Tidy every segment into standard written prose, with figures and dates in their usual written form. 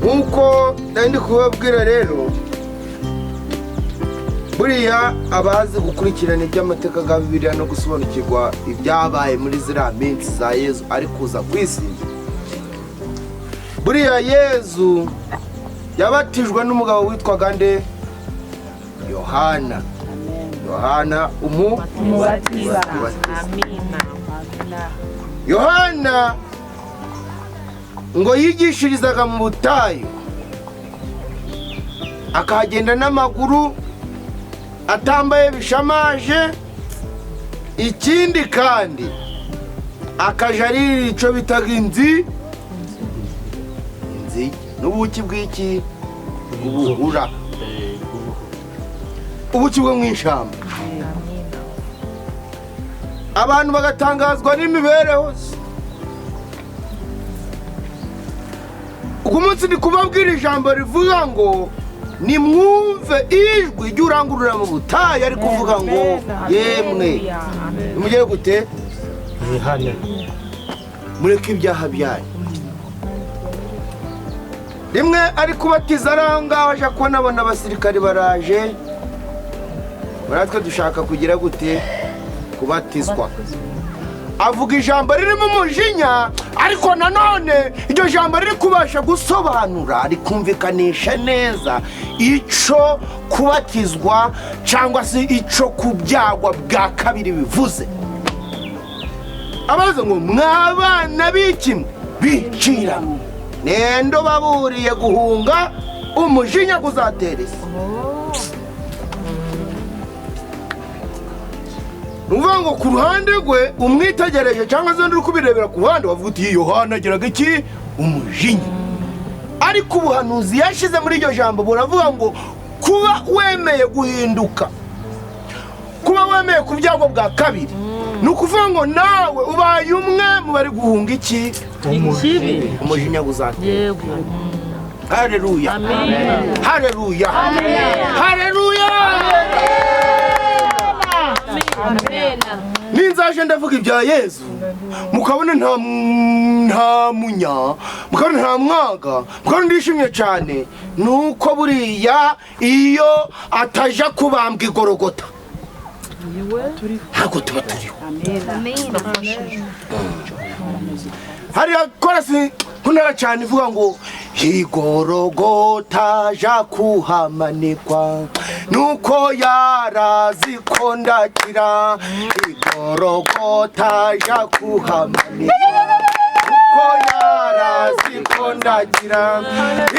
nkuko ndi kubabwira rero, buriya abazi gukurikirana iby'amateka ya Bibiliya no gusobanukirwa ibyabaye muri ziriya minsi za Yezu ari kuza ku isi, buriya Yezu yabatijwe n'umugabo witwaga nde? Yohana. Yohana umubatiza. Yohana ngo yigishirizaga mu butayu, akagenda n'amaguru atambaye bishamaje, ikindi kandi akajarira ico bitaga inzi n'ubuki bw'iki ubuhura, ubuki bwo mw'ishamba. Abantu bagatangazwa n'imibereho. Uko munsi ndi kubabwira ijambo rivuga ngo nimwumve ijwi ry'urangurura mu butayu, ari kuvuga ngo yemwe nimugere gute? Mwihane, mureke ibyaha byanyu. Rimwe ari kubatiza aranga, aje kubona abona abasirikari baraje, baratwe dushaka kugira gute? Kubatizwa. Avuga ijambo ririmo umujinya, ariko nanone iryo jambo riri kubasha gusobanura, rikumvikanisha neza ico kubatizwa cyangwa se ico kubyagwa bwa kabiri bivuze. Abaza ngo mwabana b'ikimwe bicira, nendo baburiye guhunga umujinya kuzatereza. Nuvuga ngo ku ruhande rwe umwitegereje cyangwa se nduri kubirebera ku ruhande wavuga uti Yohana agiraga iki? Umujinya. Ariko ubuhanuzi yashize muri iryo jambo buravuga ngo kuba wemeye guhinduka, kuba wemeye kubyagwa bwa kabiri, ni ukuvuga ngo nawe ubaye umwe mu bari guhunga iki? Umujinya uzatera. Haleluya, haleluya, haleluya. Ninzaje ndavuga ibya Yezu, mukabona nta munya, mukabona nta mwaga, mukabona ndishimye cyane, nuko buriya iyo ataja kubambwa igorogota ntabwo tuba turiho. Hariya korasi kunara cyane ivuga ngo igorogota ja kuhamanikwa, nuko yarazi ndakira. Igorogota ja kuhamanikwa, nuko yarazi ndakira.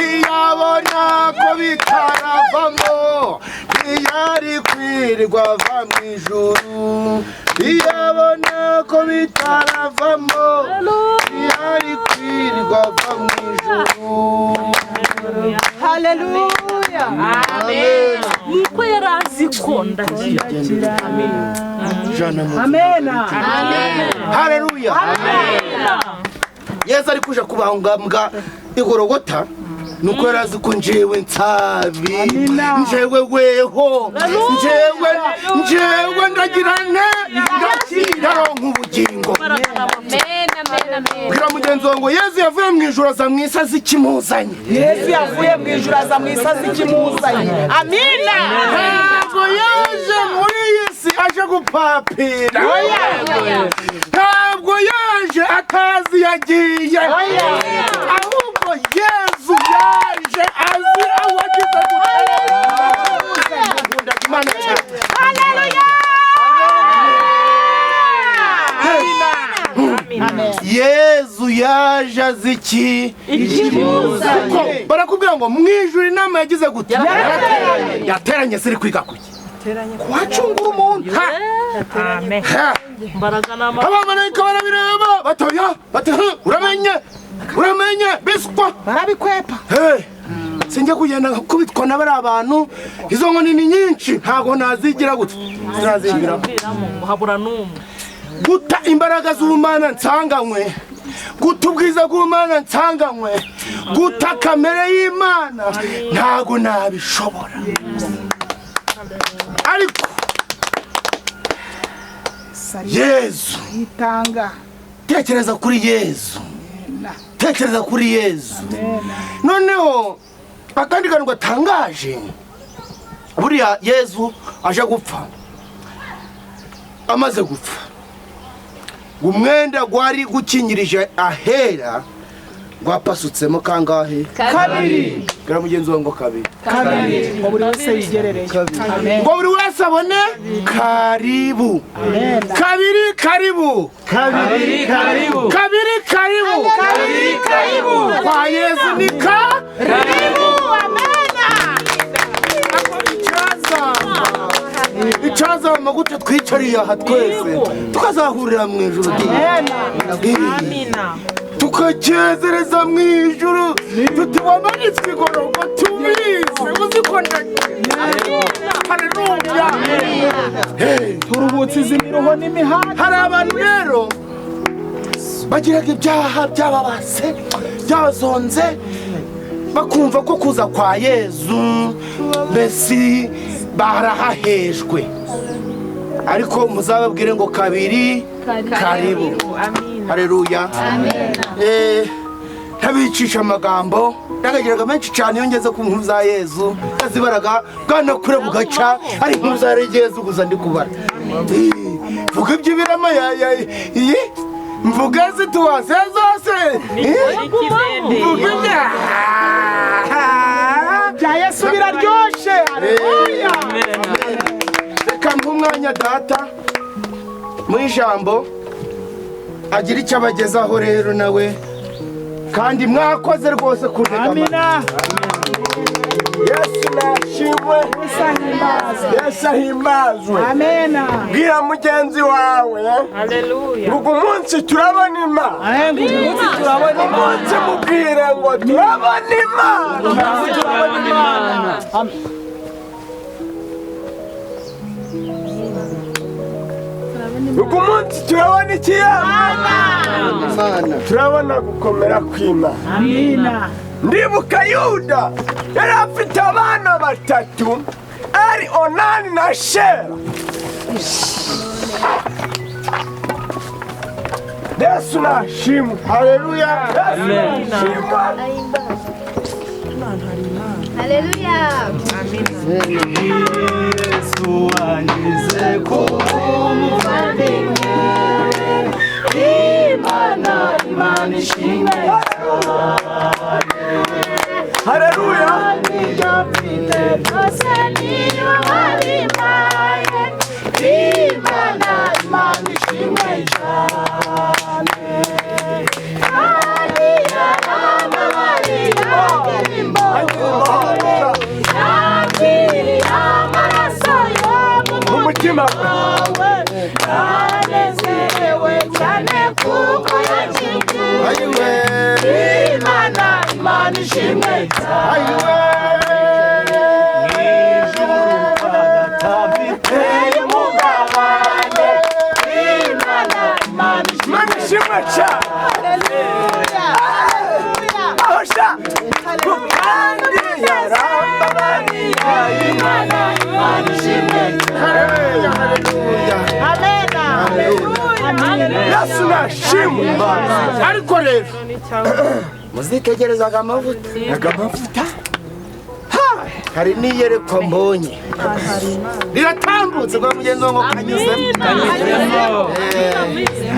Iyabona ko bitaravamo, ntiyari kwirirwa ava mu ijuru. Iyabona ko bitaravamo, ntiyari kwirirwa ava mu ijuru. Haleluya, amen. Nuko yarazi ko ndakira. Amen, amen. Haleluya, amen. Yesu ari kuja kubambwa igorogota, nuko yarazi ko njewe Nsabi, njewe weho, njewe ndagirane, ndakira nk'ubugingo. Bwira mugenzi wawe ngo Yesu yavuye mu ijuru aza mu isi azi ikimuzanye. Yesu yavuye mu ijuru aza mu isi azi ikimuzanye. Amina. Ntabwo yaje muri iyi si aje gupapira, ntabwo yaje atazi yagiye, ahubwo Yesu yaje azi aho agize gutera. Haleluya. Yesu yaje azi iki? Ikimuzanye. Barakubwira ngo mu ijuru inama yagize gute? Yateranye ziri kwiga kuki? Kwacungura umuntu. Amen. Abamarayika barabireba batoya bati uramenye biswa barabikwepa. Sinjya kugenda kubitwa n'abari abantu, izo nkoni ni nyinshi ntago nazigira gute? Zirazigira habura numwe. Guta imbaraga z'Imana nsanganywe, guta ubwiza bw'Imana nsanganywe, guta kamere y'Imana ntago nabishobora. Ariko Yesu itanga, tekereza kuri Yesu. tekereza kuri Yesu. Noneho akandi kantu gatangaje, buriya Yesu aje gupfa, amaze gupfa umwenda gwari gukingirije ahera gwapasutsemo kangahe? Kabiri. Gara mugenzi wangu kabiri. Ngo buri wese yigerereye. Ngo buri wese abone karibu. Kabiri karibu. Kabiri karibu. Kabiri karibu. Kabiri karibu. Kwa Yesu ni karibu. Amena. Icaza amaguta twicariye aha twese tukazahurira mu ijuru. Amina. Tukacezereza mu ijuru tutiwamanitswe igororwa tubizi uzikunda. Haleluya. Turubutse izimiruho n'imihanda. Hari abantu rero bagiraga ibyaha byababase byabazonze bakumva ko kuza kwa Yesu mbese barahahejwe, ariko muzababwire ngo kabiri karibu. Haleluya. Ntabicisha amagambo ndagagiraga menshi cyane iyo ngeze ku nkuru za Yesu azibaraga bwana kure bugaca ari inkuru za Yesu gusa ndi kubara. Vuga iby'ibirama mvuga zituwase zose mvuga bya Yesu biraryoshe. Haleluya. Reka umwanya data mu ijambo agira icyo abagezaho rero nawe, kandi mwakoze rwose kurega. Amina. Yesu nashimwe. Yesu ahimbazwe. Amena. Bwira mugenzi wawe. Haleluya. Ugu munsi turabona Imana. Umunsi turabona Umunsi mubwire ngo turabona Imana. Ugu munsi turabona ikiyama. Turabona gukomera kw'Imana. Amina. Ndibuka Yuda yari afite abana batatu, ari Onani na Shera. Yesu nashimwe. Haleluya. Haleluya. Yesu anyuze ku muvandimwe. Imana ishimwe. Haleluya. Imana ishimwe cyane. Umutima wanezerewe cyane kuko yakinguye. Imana ishimwe cyane. Mw'ijuru umugabane. Imana ishimwe cyane. Haleluya. Ahosha kandi yarambabariye. Imana ishimwe cyane. Haleluya. Amena. Yesu nashimwe. Ariko rero muzitegerezaga amavuta. Amavuta hari niyerekwa mbonye riratambutse kwa mugenzi wangu kanyuzemo.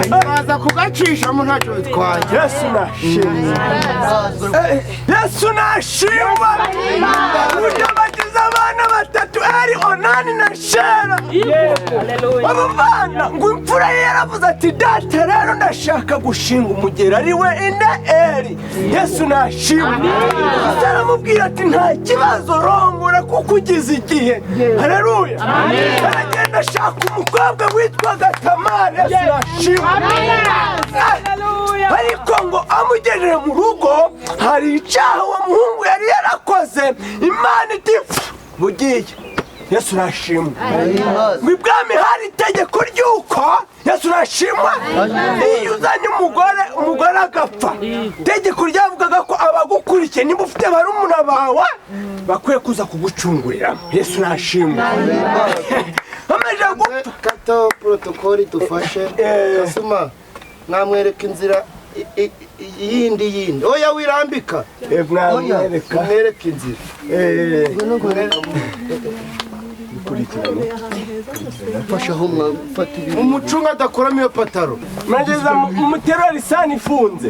Baza kugacishamo ntacyo bitwaye. Yesu nashimwe. Yesu nashimwe. Burya bagize abana batatu, ari Onani na Shera. Abo bana ngo imfura ye yaravuze ati data rero ndashaka gushinga umugera ari we Eri. Yesu nashimwe. Aramubwira ati nta kibazo rongora kuko ugize igihe. Haleluya. Aragenda ashaka umukobwa witwaga Tamari. Yesu nashimwe. Ariko ngo amugejeje mu rugo hari icyaha uwo muhungu yari yarakoze. Imana iti bugiye. Yesu nashimwe. Mwibwami hari itegeko ry'uko Yesu nashimwe iyo uzanye umugore agapfa, itegeko ryavugaga ko abagukurikiye niba ufite barumuna bawe bakwiye kuza kugucungurira. Yesu nashimwe. Amaje gupfa kato protokoli dufashe kasuma namwereka inzira yindi oya wirambika mwereke inzira fashaho mwafata ibintu umucunga adakoramo iyo pataro mageza umutero lisani ifunze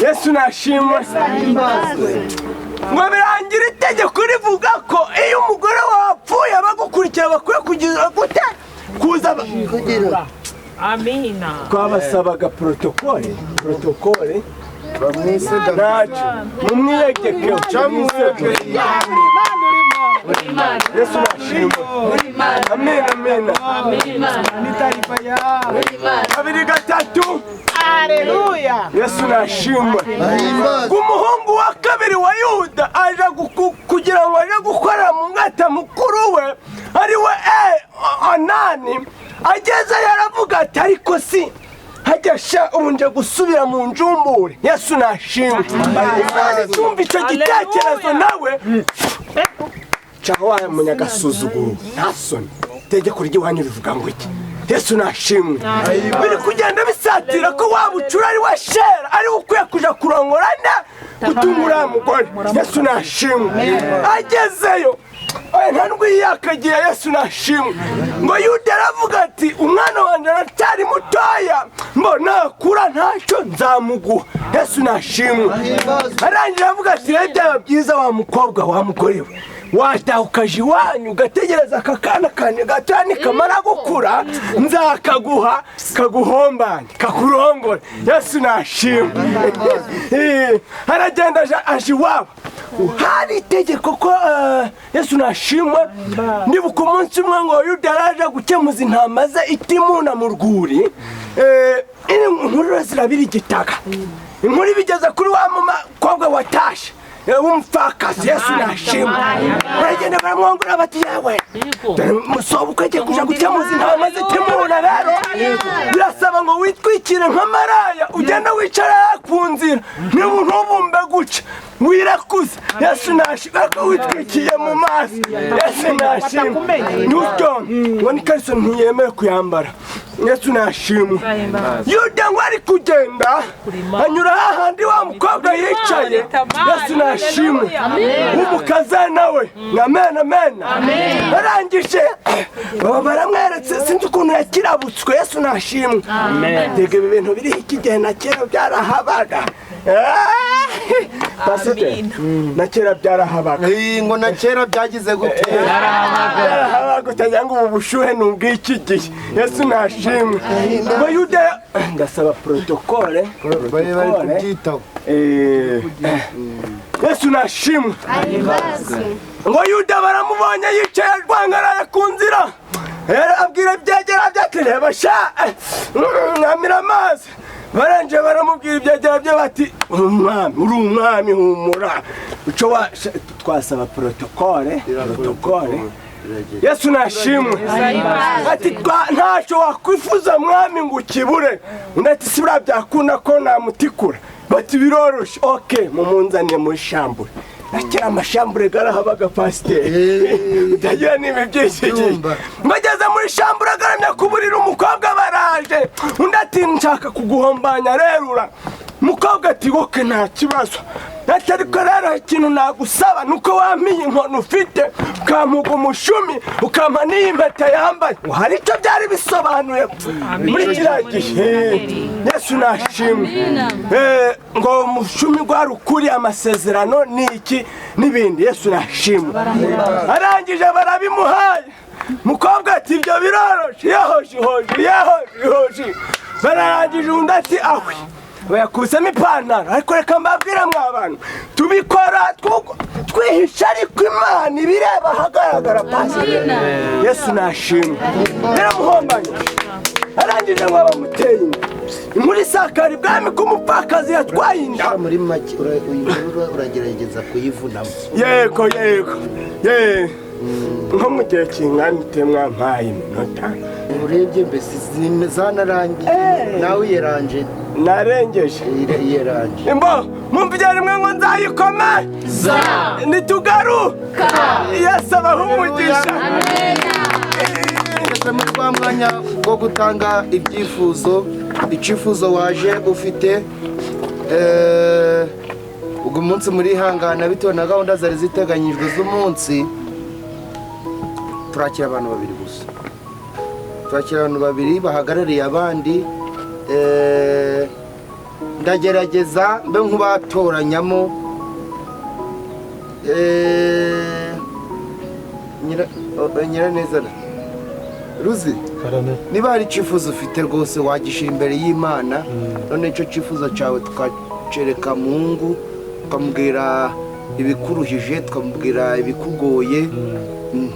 Yesu nashimwe ngo birangira itegeko rivuga ko iyo umugore wapfuye abagukurikira bakwiye kugira gute kuza kugira amina twabasabaga protokole nacu mumwiyegeke Yesu nashimwe amina kabiri gatatu Haleluya. Yesu nashimwe umuhungu wa kabiri wa Yuda aje kugira ngo aje gukora mu ngata mukuru we ari we Anani ageze yaravuga ati ariko si hajyasha ubunje gusubira mu njumbure Yesu nashimwe tumva icyo gitekerezo nawe cyaho wa munyagasuzuguro ntasoni tegeko ry'iwanyu rivuga ngo iki Yesu nashimwe biri kugenda bisatira ko wabucura ari we shera ari ukwiye kuja kurongorana kutungura mugore Yesu nashimwe agezeyo ntanwi yakagiye Yesu nashimwe ngo Yuda aravuga ati umwana wanje aracyari mutoya mbona kura ntacyo nzamuguha Yesu nashimwe arangira avuga ati rero byaba byiza wa mukobwa wa mugore we watahukaje iwanyu ugategereza akakana kane gatani kamara gukura nzakaguha kaguhombanye kakurongora Yesu nashimwe aragenda aje iwabo hari itegeko ko Yesu nashimwe nibuka umunsi umwe ngo Yuda araje gukemuza intama ze itimuna mu rwuri inkuru zirabira igitaka inkuru bigeze kuri wa mukobwa watashe umfakazi Yesu nashimwe baragenda baramwongora bati yewe musobuka agiye kuja gukemuza intama zitimuna rero birasaba ngo witwikire nk'amaraya ugenda wicara ku nzira niba ntubumbe guca wirakuze Yesu nashimwe ko witwikiye mu maso Yesu nashimwe n'utyo ngo ni kariso ntiyemeye kuyambara Yesu nashimwe Yuda ngo ari kugenda anyura hahandi wa mukobwa yicaye Yesu nashimwe umukaza nawe amen arangije baramweretse sinzi ukuntu yakirabutswe Yesu nashimwe dege ibintu biri iki gihe na kera byarahabaga na kera byarahabaga ngo na kera byagize gute byarahabaga utagira ngo ubu bushuhe n'ubw'iki gihe Yesu nashimwe ngo Yuda ndasaba protokole bari kubyitaho Yesu nashimwe ngo Yuda baramubonye yicaye arwangaraye ku nzira abwira byagera byatereba sha nkamira amazi baranje baramubwira ibyagera bye bati uri umwami humura uco twasaba protokole Yesu nashimwe ati ntacyo wakwifuza mwami ngo ukibure undati sibura byakunda ko namutikura bati biroroshe okay mumunzaniye muri shambure nakira amashambure garahabaga pasiteri utagira nibi byishyigiye bageze muri shambure garamya kuburira umukobwa baraje undi ati nshaka kuguhombanya rerura mukobwa ati woke nta kibazo ariko rero ikintu nagusaba nuko wampiye inkono ufite ukampuga umushumi ukampa n'impeta yambaye hari icyo byari bisobanuye muri kiriya gihe Yesu nashimwe ngo umushumi gwari ukuri amasezerano n'iki n'ibindi Yesu nashimwe arangije barabimuhaye mukobwa ati ibyo biroroshe yehoje bararangije undi ati ahwe bayakusemo ipantaro ariko reka mbabwira mw'abantu tubikora twihisha ariko Imana ibireba ahagaragara pasiteri Yesu nashimwe biramuhombanye arangije ngo bamuteye inkuru isakara ibwami k'umupfakazi yatwaye inda muri make uragerageza kuyivunamo yego nko mu gihe kingana ite mwampaye iminota urebye mbese zanarangiye nawe yeranje narengeje yeranje mumvira rimwe ngo nzayikome nitugaruka Yesu abaha umugisha. tugeze muri rwa mwanya wo gutanga ibyifuzo. Icyifuzo waje ufite ubwo munsi muri hangana bitewe na gahunda zari ziteganyijwe z'umunsi. Turakira abantu babiri gusa, turakira abantu babiri bahagarariye abandi. Ndagerageza mbe nk'ubatoranyamo Nyiraneza Ruzi, niba hari icyifuzo ufite rwose wagishyira imbere y'Imana, none icyo cyifuzo cyawe tukacereka Mungu, tukamubwira ibikuruhije, tukamubwira ibikugoye.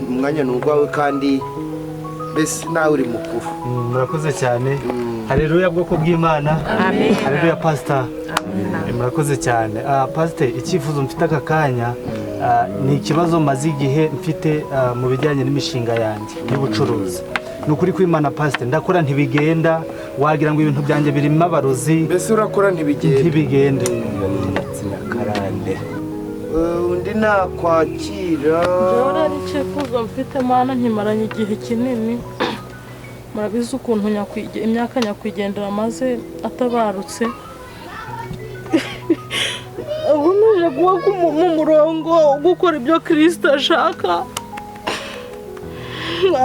Umwanya ni urwawe kandi mbese nawe uri mukuru. Murakoze cyane. Haleluya bwoko bw'Imana. Amen. Haleluya pastor. Murakoze cyane. Pastor, icyifuzo mfite aka kanya ni ikibazo maze igihe mfite mu bijyanye n'imishinga yanjye y'ubucuruzi. Nukuri kw'Imana pastor, ndakora ntibigenda, wagira ngo ibintu byanjye birimo abarozi. Mbese urakora ntibigenda. Karande. Undi nakwakira. Jora icyifuzo mfite Mana nkimaranye igihe kinini. Murabizi ukuntu imyaka nyakwigendera maze atabarutse. Ubu nije guha mu murongo gukora ibyo Kristo ashaka.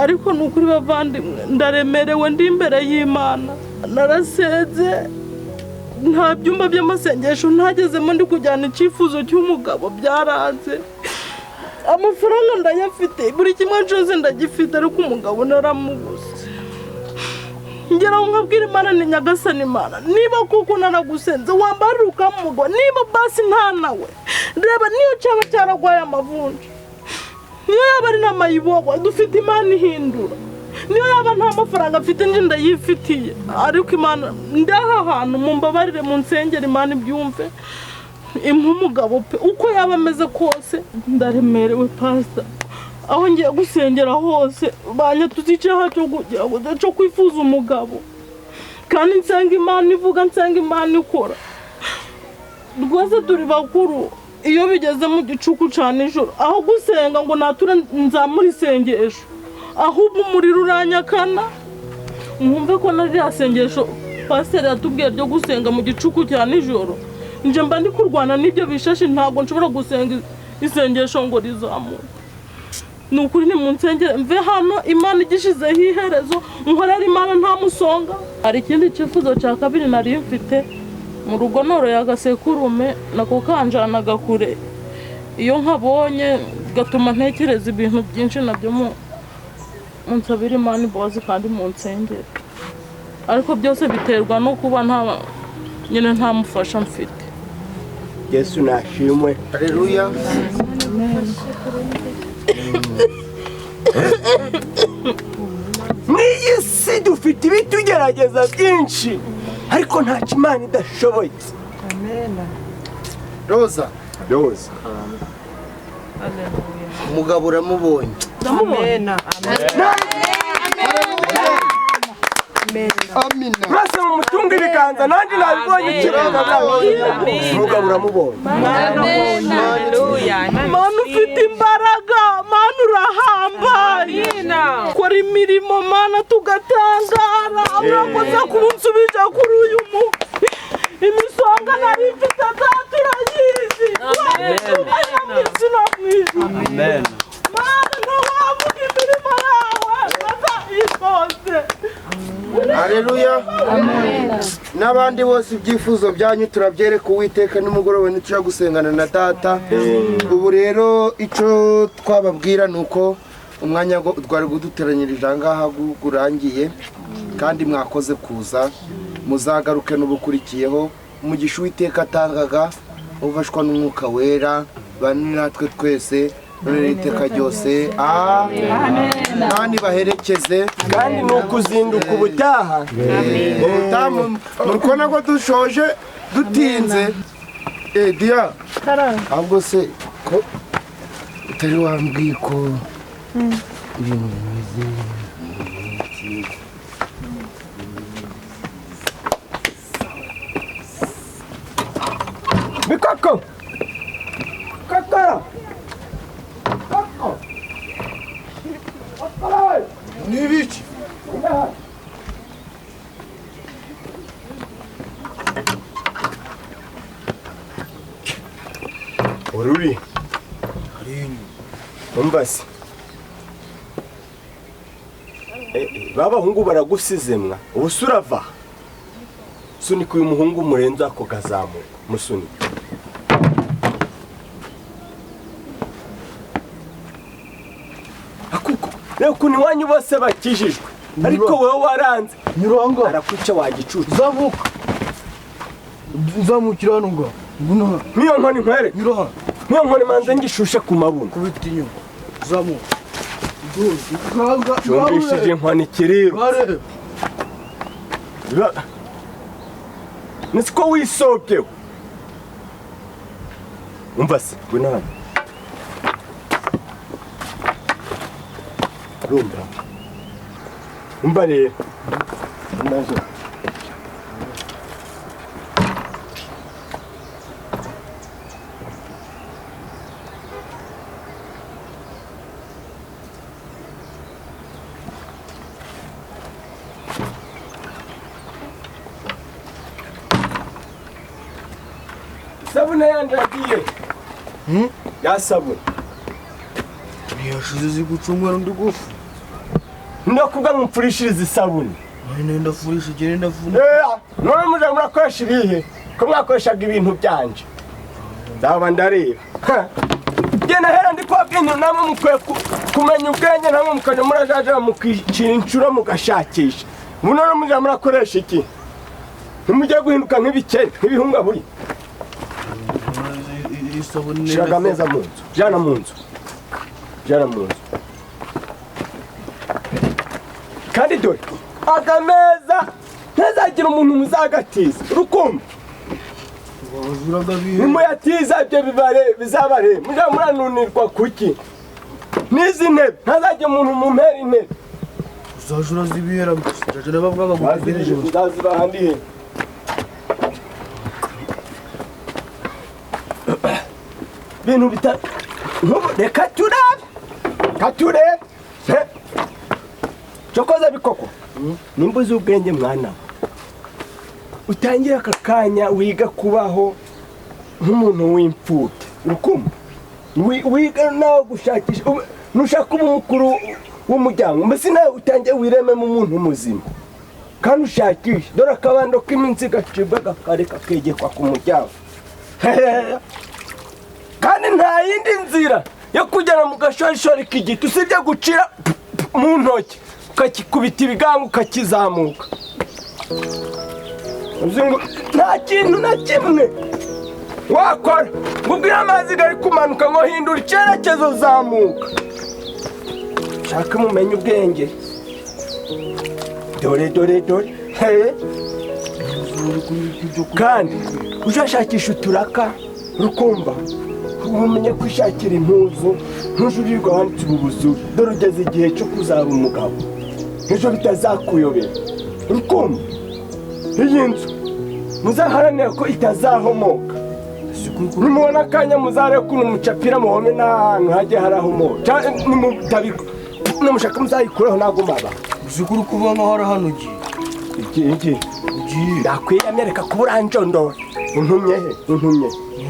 Ariko nukuri bavandimwe, ndaremerewe ndi imbere y'Imana. Naraseze, nta byumba by'amasengesho ntagezemo ndi kujyana icyifuzo cy'umugabo byaranze. Amafaranga ndayafite, buri kimwe cyose ndagifite, ariko umugabo naramubuze. Ngera nkabwira Imana ni Nyagasani Imana, niba kuko naragusenze wambarira ukamugwa, niba basi nta nawe reba niyo cyaba cyaragwaye amavunja, niyo yaba ari n'amayibobo dufite Imana ihindura, niyo yaba nta mafaranga afite nje ndayifitiye, ariko Imana ndaha hantu mumbabarire mu nsengero Imana ibyumve impa umugabo pe uko yaba ameze kose. Ndaremerewe pastor, aho ngiye gusengera hose banyatuze icyaha cyo kwifuza umugabo, kandi nsenga Imana ivuga, nsenga Imana ikora. Rwose turi bakuru, iyo bigeze mu gicuku cya nijoro aho gusenga ngo natura nzamura isengesho, ahubwo umuriro uranyakana. Mwumve ko nari yasengesho pastor yatubwiye ryo gusenga mu gicuku cya nijoro, nje mba ndi kurwana n'ibyo bishashi, ntabwo nshobora gusenga isengesho ngo rizamuke. Nukuri ni mu nsengero mve hano Imana igishizeho iherezo, nkorera Imana nta musonga. Hari ikindi cyifuzo cya kabiri nari mfite mu rugo, noroye agasekurume nako kanjanaga kure. Iyo nkabonye gatuma ntekereza ibintu byinshi, nabyo Nsabira Imana imbabazi kandi mu nsengero, ariko byose biterwa no kuba nta mufasha mfite. Yesu nashimwe. Haleluya. Mw'iyi si dufite ibitugerageza byinshi, ariko nta Imana idashoboye. Roza, umugabo uramubonye. Amena. Amina. Mwese mumutunga ibiganza, nanjye nabibonye ikibanza umugabo uramubonye. Mana ufite imbaraga, Mana urahambaye, kora imirimo Mana tugatangara. Urakoze kunsubija kuri uyu imisonga nari mfite turayizi. Amen. Mana ntawavuga imirimo yawe bazayikoze. Haleluya. N'abandi bose ibyifuzo byanyu turabyereka Uwiteka nimugoroba nicyo gusengana na data. Ubu rero icyo twababwira nuko umwanya twari guduteranyirije ahangaha gurangiye, kandi mwakoze kuza. Muzagaruke n'ubukurikiyeho. Umugisha Uwiteka atangaga ufashwa n'Umwuka Wera, bane natwe twese n'iteka ryose. Nani baherekeze, kandi ni ukuzinduka ubutaha. murikubona ko dushoje dutinze. Dia, ahubwo se ko utari wambwiye ko ibintu bimeze Bikoko kakara ni ibiki? ururi umva se babahungu baragusize mwa ubusa urava sunika uyu muhungu murenza ako kazamuka musunika akuko rero ukuntu iwanyu bose bakijijwe ariko wowe waranze nyiranga arakwica wagicucu zamuka nzamukira hano ngo nguna niyo nkoni nkwere nyiranga niyo nkoni manze ngishushe ku mabuno kubita inyuma zamuka cyumvishije inkoni kiriro nisiko wisokewe umva se ngwino hano rumva umva rero umaze sabune yandi yagiye ya sabune ntiyashize zigucumura ndi gufu ndakuga mupfurishiriza isabune none ndafurisha igere ndavuna none muje murakoresha ibihe ko mwakoreshaga ibintu byanje ndaba ndareba gena hera ndi kwabwintu namwe mukwiye kumenya ubwenge namwe mukajya murajaja mukicira inshuro mugashakisha ubu none muje murakoresha iki ntimujye guhinduka nk'ibikene nk'ibihunga buri shiraga ameza mu nzu jana mu nzu kandi dore agameza ntazagira umuntu muzagatiza urukumva nimuyatiza ibyo bizabare mujya muranunirwa kuki n'izi ntebe ntazagira umuntu mumpera intebe uzajura zibera jaje nabavuga ngo wazirije ndazibaha ndi he bintu bita reka turebe cokoza bikoko nimba uzi ubwenge mwana utangira aka kanya wiga kubaho nk'umuntu w'imfubyi urukumva wiga nawe gushakisha nushaka uba umukuru w'umuryango mbese nawe utangiye wirememo umuntu muzima kandi ushakisha dore akabando k'iminsi gacibwa gakareka kegekwa ku muryango kandi nta yindi nzira yo kugera mu gashorishori k'igiti usibye gucira mu ntoki ukakikubita ibigango ukakizamuka nta kintu na kimwe wakora ngo ubwire amazi gari kumanuka ngo hindura icyerekezo zamuka shaka mumenye ubwenge dore kandi ujashakisha uturaka rukumva umenye kwishakira impuzu ntujurirwa wanditse ubuzuru dore ugeze igihe cyo kuzaba umugabo ejo bitazakuyobera rukumva iyi nzu muzaharanira ko itazahomoka nimubona akanya muzarebe ukuntu mucapira muhome n'ahantu hajye harahomoka nimushaka muzayikureho ntabwo maba uzikuru kuba nkaho harahanugiye iki ndakwiyamye reka kuba uranjondora untumye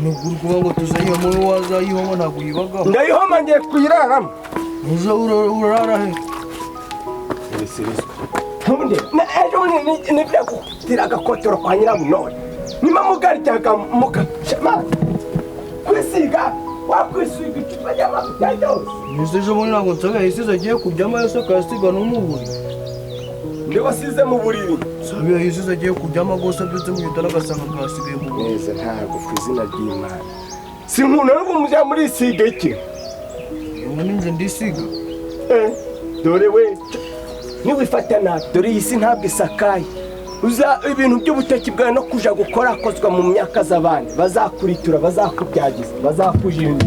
nuguru kuba ngo tuzayihamo wowe wazayihamo ntabwo uyibagaho ndayihoma ngiye kuyiraramo uza urara he ntubundi ejo nibyo gutira agakotero kwa nyirabunone nima mugaryaga mugashema kwisiga wakwisiga icupa ry'amavuta yose nise ejo bundi ntabwo nsabe yahisize agiye kubyamo yose akayasiga no mu buriri ndi wasize mu buriri sabi yahisize agiye kubyamo rwose abyutse mu gitanda agasanga akasigaye mu buriri neza ntabwo ku izina ry'Imana sinkunda no kumujya muri isiga iki ubu ninjye ndisiga dore we niwifata nabi dore iyi si ntabwo isakaye uza ibintu by'ubuteki bwawe no kuja gukora akozwa mu myaka z'abandi bazakuritura bazakubyagiza bazakujinda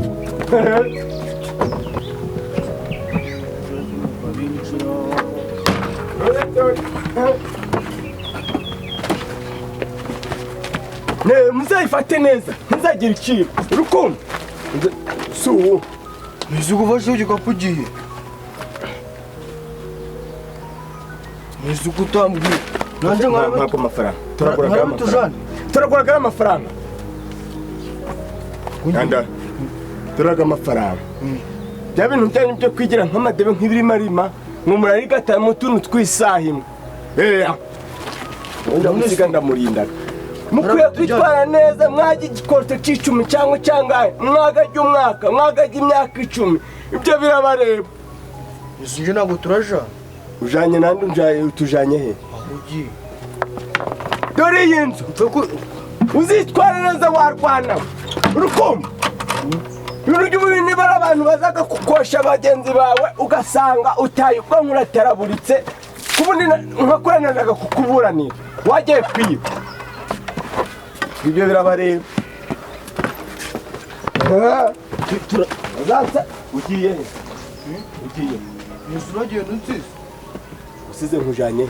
muzayifate neza ntizagire iciro urukundo si ubu nizi gufasha igikapu ugiye nizi kutambwira nanjye ntabwo amafaranga turaguragaho amafaranga turaga amafaranga bya bintu byanyu byo kwigira nk'amadebe nk'ibirimarima ngo murarigata mu tuntu tw'isaha imwe ndamusiga ndamurindaga mukwiye kwitwara neza mwajya igikoresho cy'icumi cyangwa cyangahe mwagajya umwaka mwagajya imyaka 10 ibyo birabareba sinje ntabwo turaja ujanye nandi tujanye he ugiye dore iyi nzu uzitwara neza warwana urukumva ibintu by'ububi niba ari abantu bazaga kukosha bagenzi bawe ugasanga utaye ubwonko urataraburitse kubundi nkakurananaga kukuburanira wagiye kwiba ibyo birabareba ugiye he ugiye uragiye nunsize usize nkujanye he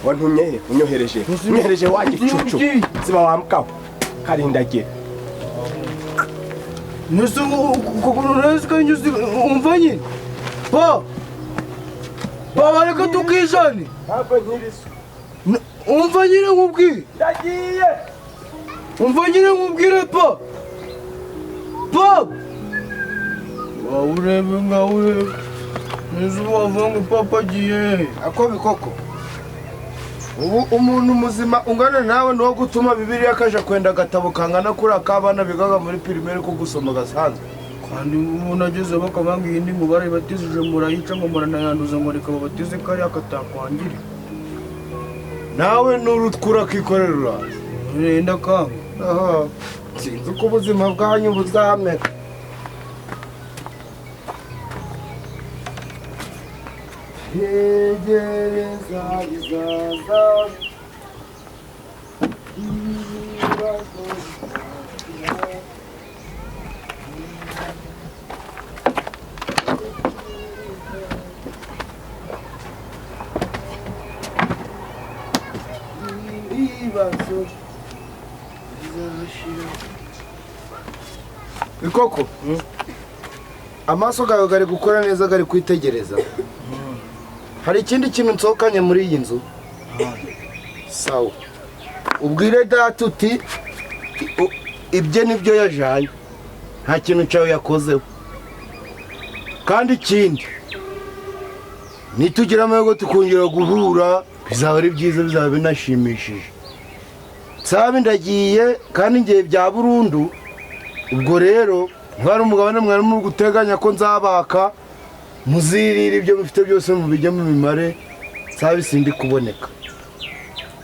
wantumye he unyohereje wagicucu ziba wamkaho karindagira nusu kukunurezika nyuzi umva nyine bareka tukijane ntabwo nkiriso umva nyine nkubwire ndagiye umva nyine nkubwire wawurebe ngawurebe nizo wavuga ngo papa agiye ako bikoko ubu umuntu muzima ungana nawe niwo gutuma bibiliya kaja kwenda agatabo kangana kuri akabana bigaga muri pirimeri ko gusoma gasanzwe kandi umuntu ageze bakabanga iyindi ngo barayibatizije murayica ngo muranayanduza ngo reka babatize kariya katakwangire nawe n'urutwura kikorera uraza urenda kanga sinzi uko ubuzima bwanyu buzamera yegereza izaza ibibazo bizashira bikoko amaso gawe gari gukora neza gari kwitegereza hari ikindi kintu nsohokanye muri iyi nzu sawa ubwire data uti ibye nibyo yajanye nta kintu cyawe yakozeho kandi ikindi nitugira amahirwe tukongera guhura bizaba ari byiza bizaba binashimishije Nsabi ndagiye kandi ngiye bya burundu ubwo rero ntwari umugabane mwari muri guteganya ko nzabaka muzirira ibyo mufite byose mu bijya mu mimare Nsabi sindi kuboneka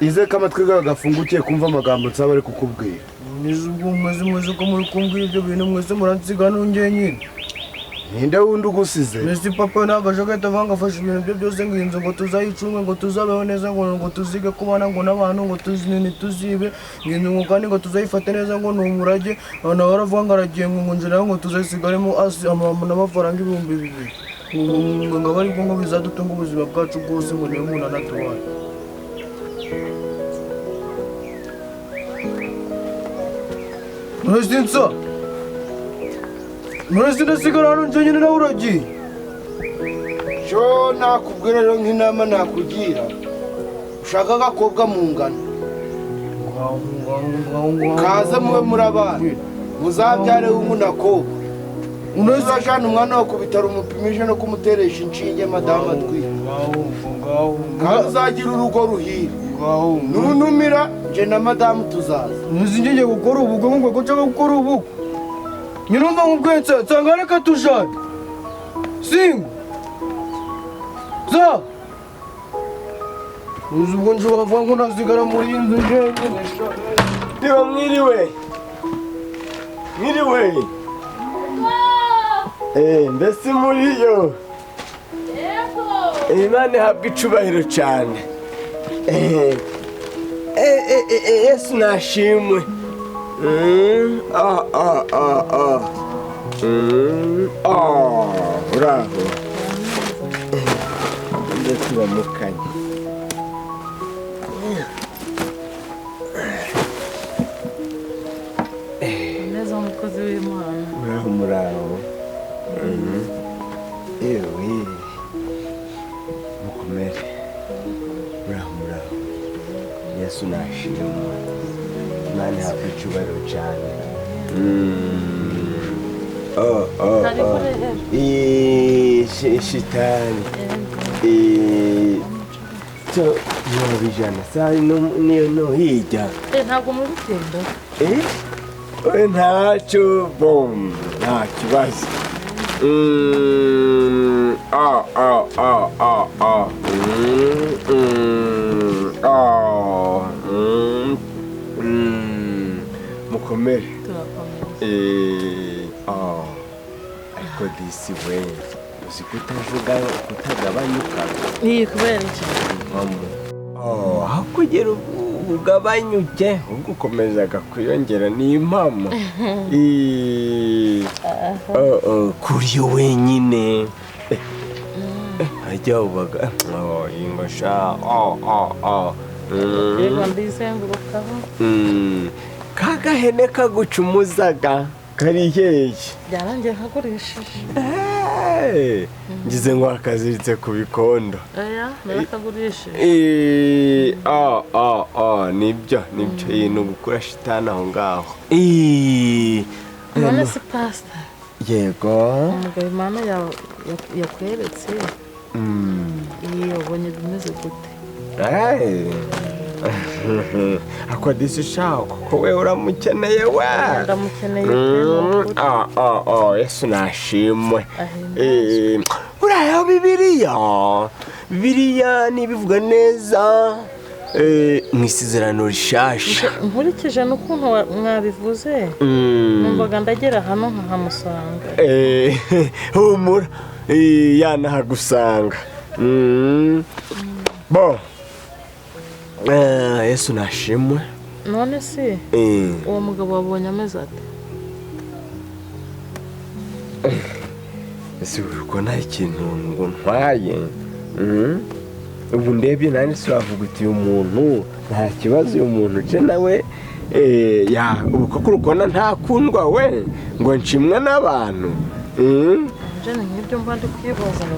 izeka amatwi gawe gafungukiye kumva amagambo Nsabi ari kukubwira nizo ubwo mwese ko muri kumbwira ibyo bintu mwese muransiga nongeye nyine ninde wundi ugusize Messi papa nagaje agahita avanga afashe ibintu byo byose ngo inzu ngo tuzayicunge ngo tuzabeho neza ngo tuzige kubana ngo n'abantu ngo tuzinini tuzibe inzu ngo kandi ngo tuzayifate neza ngo n'umurage abantu baravuga ngo aragiye ngo njira ngo tuzayisigaremo asi n'amafaranga 2000 ngo bari ngo bizadutunga ubuzima bwacu bwose ngo niyo umuntu anatubaye Ntuzinso Murezi ndasigara hano njye nyine nawe uragiye cyo nakubwira rero nk'inama nakugira ushaka agakobwa mu ngano kaze mube muri abana muzabyare w'umunakobwa uzajana umwana wo ku bitaro umupimisha no kumuteresha inshinge madamu atwite kandi uzagira urugo ruhire nunumira nje na madamu tuzaza ntuzingiye gukora ubugwe ngo guca gukora ubugwe nyirumva nk'ubwense nsanga reka tujane singo za uzi ubwo nje wavuga ngo nasigara muri iyi nzu njyenyine niba mwiriwe mbese muri yo Imana ihabwa icubahiro cyane Yesu nashimwe uraho ndetse uramukanye neza umukozi w'Imana muraho ewe mukomere muraho Yesu nashimwe Imana ihabwa icyubahiro cyane shitani cyo bijana sai no hirya ntabwo muri gutenda ntacyo bom nta kibazo mukomere ariko disi we uzi kutavuga kutagabanyuka iyi kubera iki aho kugira ugabanyuke ubwo ukomezaga kwiyongera ni impamo kuri yo wenyine ajya ubaga ingosha reba ndizengurukaho kagahene kagucumuzaga kari hehe byarangiye nkagurishije ngize ngo akaziritse ku bikondo narakagurishije nibyo ni ugukura shitani aho ngaho none si pasita yego umugabo imana yakweretse iyo ubonye bimeze gute akodisi ushaka kuko we uramukeneye we ndamukeneye yesu nashimwe uriya bibiliya ntibivuga neza mu isezerano rishasha nkurikije n'ukuntu mwabivuze numvaga ndagera hano nkahamusanga humura yanahagusanga bo yesu nashimwe none si uwo mugabo wabonye ameze ate ese uriko nta kintu ngo ntwaye ubu ndebye nanjye si wavuga uti uyu muntu nta kibazo uyu muntu je nawe ubu koko urukona ntakundwa we ngo nshimwe n'abantu nk'ibyo mba ndi kwibaza ngo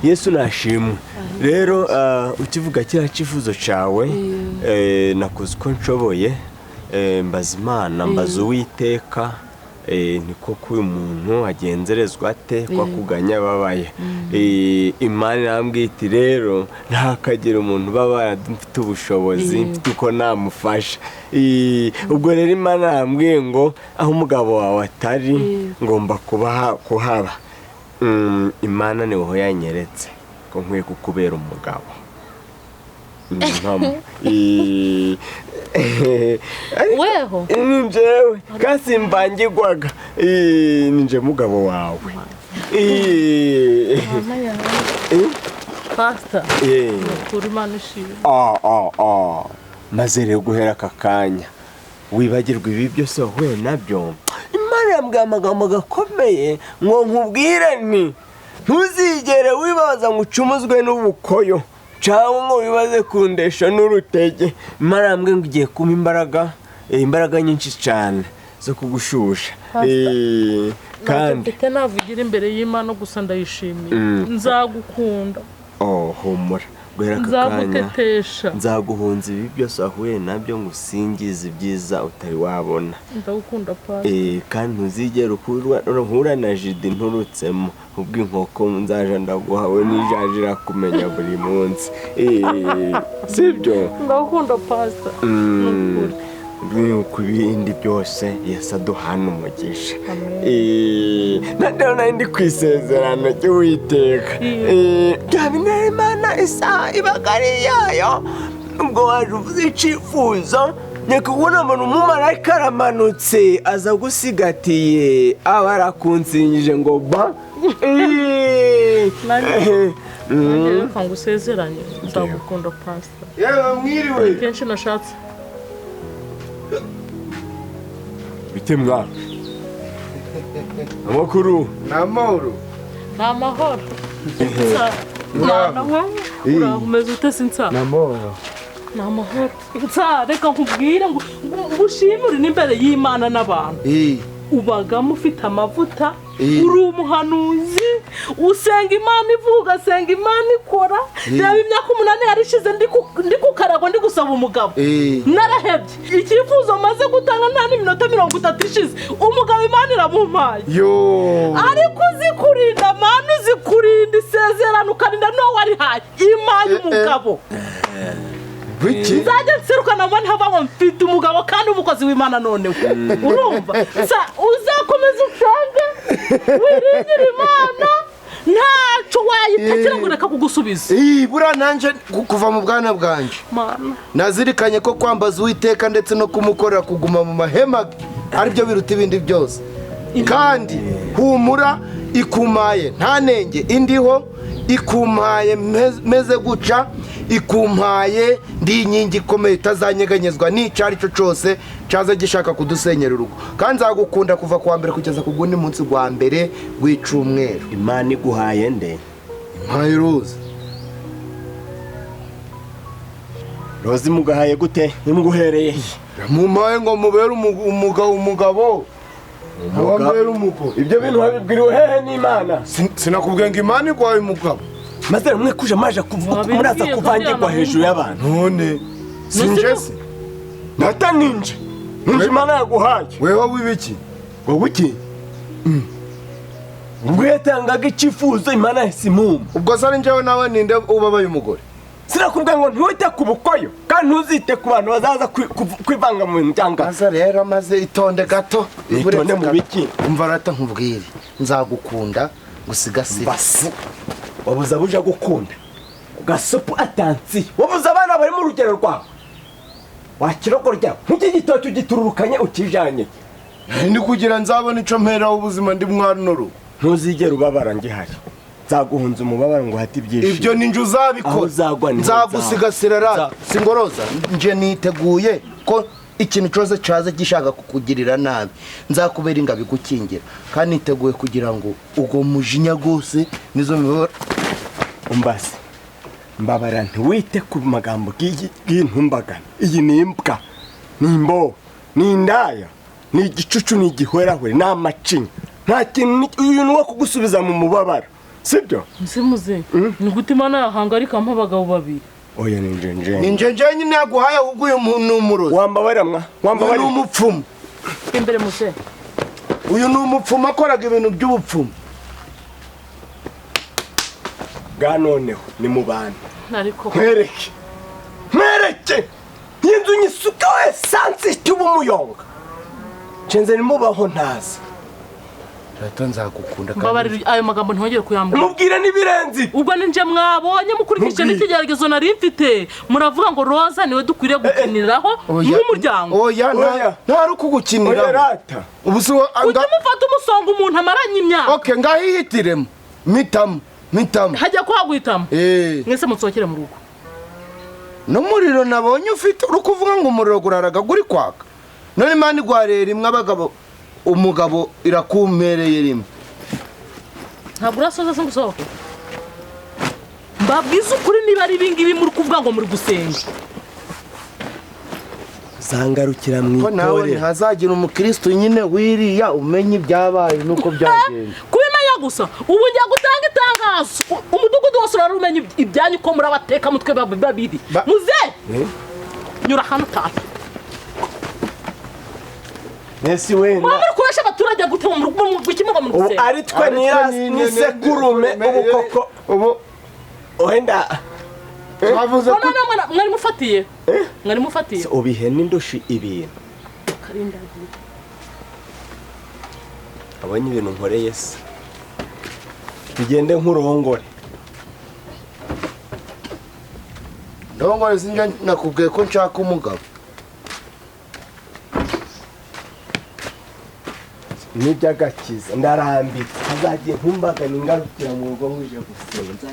yesu nashimwe rero ukivuga kiriya cyifuzo cyawe nakoze uko nshoboye mbaza imana mbaza uwiteka niko ko uyu muntu agenzerezwa ate ko akuganya ababaye imana irambwira iti rero ntihakagire umuntu ubabara mfite ubushobozi mfite uko namufasha ubwo rero imana irambwiye ngo aho umugabo wawe atari ngomba kuhaba imana niho yanyeretse ko nkwiye kukubera umugabo weho ninjewe kasi mbangirwaga ninje mugabo wawe pasita kuri imana ishimwe maze rero guhera aka kanya wibagirwa ibi byose wahuye nabyo imana yambwiye amagambo gakomeye ngo nkubwire nti ntuzigere wibaza ngo ucumuzwe n'ubukoyo cyangwa ngo wibaze kundesha n'urutege imana yambwiye ngo ugiye kumpa imbaraga nyinshi cyane zo kugushusha kandi mfite navugira imbere y'imana gusa ndayishimiye nzagukunda humura guhera aka kanya nzaguhunza ibi byose wahuye nabyo ngo usingize ibyiza utari wabona ndagukunda pa kandi ntuzigere uhura na jide nturutsemo ubw'inkoko nzaje ndaguhawe n'ijaje irakumenya buri munsi sibyo ndagukunda pasita ku bindi byose yesu aduhana umugisha nanone ndi ku isezerano ry'uwiteka byabinera imana isaha ibaga ari iyayo ubwo waje uvuze icyifuzo nyakubona umuntu umumarayika aramanutse aza gusigatiye aba arakunsingije ngo ba reka ngo usezeranye nzagukunda pasita yewe mwiriwe kenshi nashatse bite mwana amakuru ni amahoro ni amahoro uraho umeze ute si nsa ni amahoro ni amahoro nsa reka nkubwire ngo ushimure n'imbere y'imana n'abantu ubagamo ufite amavuta uri umuhanuzi usenga imana ivuga ugasenga imana ikora reba imyaka 8 yarishize ndi kukaragwa ndi gusaba umugabo narahebye icyifuzo maze gutanga nta n'iminota 30 ishize umugabo Imana iramumpaye ariko uzikurinda Mana uzikurinda isezerano ukarinda no warihaye Imana umugabo nzajya nserukana mwana hava mfite umugabo kandi umukozi w'Imana noneho urumva uzakomeza usange wiringira Imana ntacyo wayitekera ngo reka kugusubiza bura nanje kuva mu bwana bwanje nazirikanye ko kwambaza Uwiteka ndetse no kumukorera kuguma mu mahema ari byo biruta ibindi byose kandi humura ikumaye nta nenge indiho ikumaye meze guca ikumpaye ndi inkingi ikomeye itazanyeganyezwa n'icari cyo cyose cyaza gishaka kudusenyera urugo kandi nzagukunda kuva kuwa mbere kugeza ku gundi munsi gwa mbere w'icumweru. Imana iguhaye nde? Mpaye Rose. Rose mugahaye gute? Nimuguhereye mumpaye ngo mubere umugabo mubere umugabo. Ibyo bintu babibwiriwe hehe n'Imana? Sinakubwiye ngo Imana igwaye umugabo maze mwe kuje maje muraza kuvangirwa hejuru y'abantu. None sinjese nata ninje ninje Imana yaguhaye wewe wibiki wowe iki Ngwetangaga icyifuzo Imana yasimumu ubwo sari njewe nawe ninde ubabaye umugore sirakubwa ngo ntuwite ku bukoyo kandi ntuzite ku bantu bazaza kwivanga mu muryango. Aza rero maze itonde gato itonde mu biki umva rata nkubwire nzagukunda gusigasira basi wabuza buja gukunda gasopo atansi wabuza abana bari mu rugero rwawe wakirogorya nk'iki gitoto gitururukanye ukijanye ni kugira nzabona ico mpera ubuzima ndi mwarunoro ntuzigera ubabara ngihari nzaguhunza umubabaro ngo hati byishimo ibyo ninje uzabikora nzagusigasira rata singoroza nje niteguye ko ikintu cyose cyaza gishaka kukugirira nabi nzakubera ingabi gukingira kandi niteguye kugira ngo ugo mujinya gose nizo mibabaro umbase mbabara ntiwite ku magambo y'intumbagana iyi ni imbwa ni imbo ni indaya ni igicucu ni igihwerahwe ni amacinya nta kintu uyu ni wo kugusubiza mu mubabaro sibyo nsimuze ni gute Imana yahangarika abagabo babiri oya ninjenje nyine yaguhaye ahubwo uyu muntu umurozi wambabaramwa wambabarira umupfumu imbere muse uyu ni umupfumu akoraga ibintu by'ubupfumu bwanoneho ni mu bantu ariko mwereke y'inzu nyisuka we sansi cy'ubumuyonga cenze nimubaho ntazi rata nzagukunda mbabarira ayo magambo ntongere kuyambura mubwire nibirenzi ubwo ninje mwabonye mukurikije n'ikigeragezo nari mfite muravuga ngo Roza niwe dukwiriye gukiniraho n'umuryango oya nta rukugukinira rata ubuso utamufata umusonga umuntu amaranye imyaka okay ngahihitiremo mitamo hajya kwagwitamo mwese mutsokere mu rugo n'umuriro nabonye ufite urukuvuga ngo umuriro guraraga guri kwaka none Imana igwarera imwe abagabo umugabo irakumpereye rimwe ntabwo urasoza se ngusohoke mbabwiza ukuri niba ari ibingibi muri kuvuga ngo muri gusenga zangarukira mu ko nawe ntihazagira umukristo nyine wiriya umenye ibyabaye nuko byagenze kubimenya gusa ubu ngiye gutanga itangazo umudugudu wose urarumenya ibyanyu ko muri abateka mutwe babiri muze nyura hano tato Nesi wenda mwamara kurasha abaturage gute mu rugo rw'ikimuga mu gusenga ari twe ni sekurume ubu koko ubu wenda bavuze ko mwari mufatiye ubihe n'indoshi ibintu karindagiye abonye ibintu nkoreye se bigende nk'uruhongore ndongore sinjye nakubwiye ko nshaka umugabo n'iby'agakiza ndarambitse hazagiye nkumbagana ingarukira mu rugo nkuje gusenga